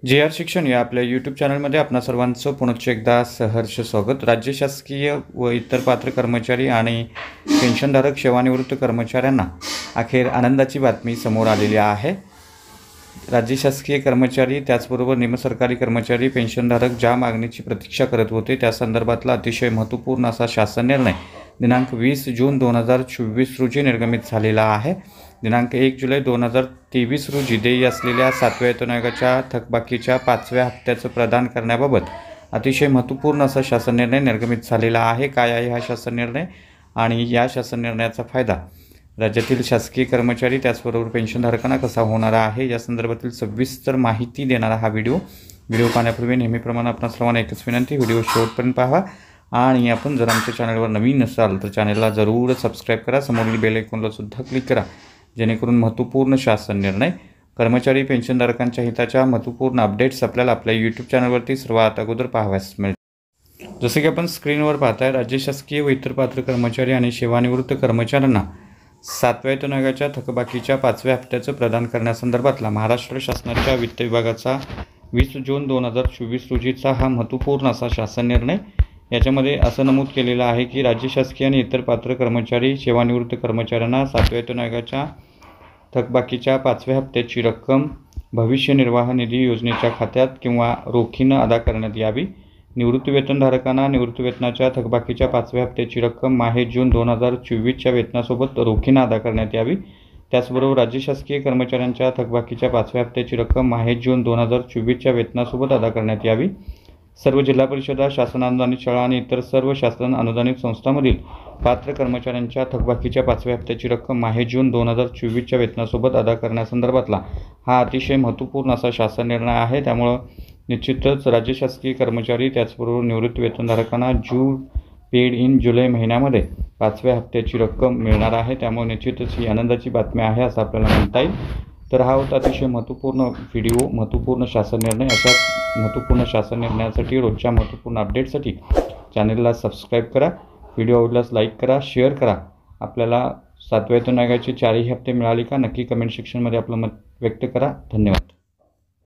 JR. शिक्षण या आपल्या यूट्यूब चॅनलमध्ये आपणा सर्वांचं पुनश्च एकदा सहर्ष स्वागत। राज्य शासकीय व इतर पात्र कर्मचारी आणि पेन्शनधारक सेवानिवृत्त कर्मचाऱ्यांना अखेर आनंदाची बातमी समोर आलेली आहे। राज्य शासकीय कर्मचारी त्याचबरोबर निमसरकारी कर्मचारी पेन्शनधारक ज्या मागणीची प्रतीक्षा करत होते त्या संदर्भातला अतिशय महत्त्वपूर्ण असा शासन निर्णय दिनांक 20 जून 2024 रोजी निर्गमित झालेला आहे। दिनांक 1 जुलै 2023 रोजी देय असलेल्या 7व्या वेतन आयोगाच्या थकबाकीच्या 5व्या हप्त्याचं प्रदान करण्याबाबत अतिशय महत्त्वपूर्ण असा शासन निर्णय निर्गमित झालेला आहे। काय आहे हा शासन निर्णय आणि या शासन निर्णयाचा फायदा राज्यातील शासकीय कर्मचारी त्याचबरोबर पेन्शनधारकांना कसा होणार आहे या संदर्भातील सविस्तर माहिती देणारा हा व्हिडिओ पाहण्यापूर्वी नेहमीप्रमाणे आपण सर्वांना एकच विनंती, व्हिडिओ शेवटपर्यंत पाहा आणि आपण जर आमच्या चॅनलवर नवीन असाल तर चॅनलला जरूर सबस्क्राइब करा, समोरील बेल आयकॉनला सुद्धा क्लिक करा जेणेकरून महत्त्वपूर्ण शासन निर्णय कर्मचारी पेन्शनधारकांच्या हिताच्या महत्त्वपूर्ण अपडेट्स आपल्याला आपल्या यूट्यूब चॅनलवरती सर्वात अगोदर पाहावयास मिळतील। जसे की आपण स्क्रीनवर पाहताय, राज्य शासकीय व इतर पात्र कर्मचारी आणि सेवानिवृत्त कर्मचाऱ्यांना 7व्या वेतन आयोगाच्या थकबाकीच्या 5व्या हप्त्याचं प्रदान करण्यासंदर्भातला महाराष्ट्र शासनाच्या वित्त विभागाचा 20 जून 2024 रोजीचा हा महत्त्वपूर्ण असा शासन निर्णय याच्यामध्ये असं नमूद केलेलं आहे की राज्य शासकीय आणि इतर पात्र कर्मचारी सेवानिवृत्त कर्मचाऱ्यांना 7व्या वेतन आयोगाच्या थकबाकीच्या 5व्या हप्त्याची रक्कम भविष्य निर्वाह निधी योजनेच्या खात्यात किंवा रोखीनं अदा करण्यात यावी। निवृत्ती वेतनधारकांना निवृत्ती वेतनाच्या थकबाकीच्या 5व्या हप्त्याची रक्कम माहे जून 2024च्या वेतनासोबत रोखीनं अदा करण्यात यावी। त्याचबरोबर राज्य शासकीय कर्मचाऱ्यांच्या थकबाकीच्या 5व्या हप्त्याची रक्कम माहे जून 2024च्या वेतनासोबत अदा करण्यात यावी। सर्व जिल्हा परिषदा, शासन अनुदानित शाळा आणि इतर सर्व शासन अनुदानित संस्थांमधील पात्र कर्मचाऱ्यांच्या थकबाकीच्या 5व्या हप्त्याची रक्कम माहे जून 2024च्या वेतनासोबत अदा करण्यासंदर्भातला हा अतिशय महत्त्वपूर्ण असा शासन निर्णय आहे। त्यामुळे निश्चितच राज्य शासकीय कर्मचारी त्याचबरोबर निवृत्ती वेतनधारकांना पेड इन जुलै महिन्यामध्ये 5व्या हप्त्याची रक्कम मिळणार आहे। त्यामुळे निश्चितच ही आनंदाची बातमी आहे असं आपल्याला म्हणता येईल। तर हा होता अतिशय महत्त्वपूर्ण व्हिडिओ, महत्त्वपूर्ण शासन निर्णय। अशाच महत्त्वपूर्ण शासन निर्णयासाठी रोजच्या महत्त्वपूर्ण अपडेटसाठी चॅनलला सबस्क्राइब करा, व्हिडिओ आवडल्यास लाईक करा, शेअर करा। आपल्याला 7व्या वेतन आयोगाचे 4ही हप्ते मिळाले का नक्की कमेंट सेक्शनमध्ये आपलं मत व्यक्त करा। धन्यवाद।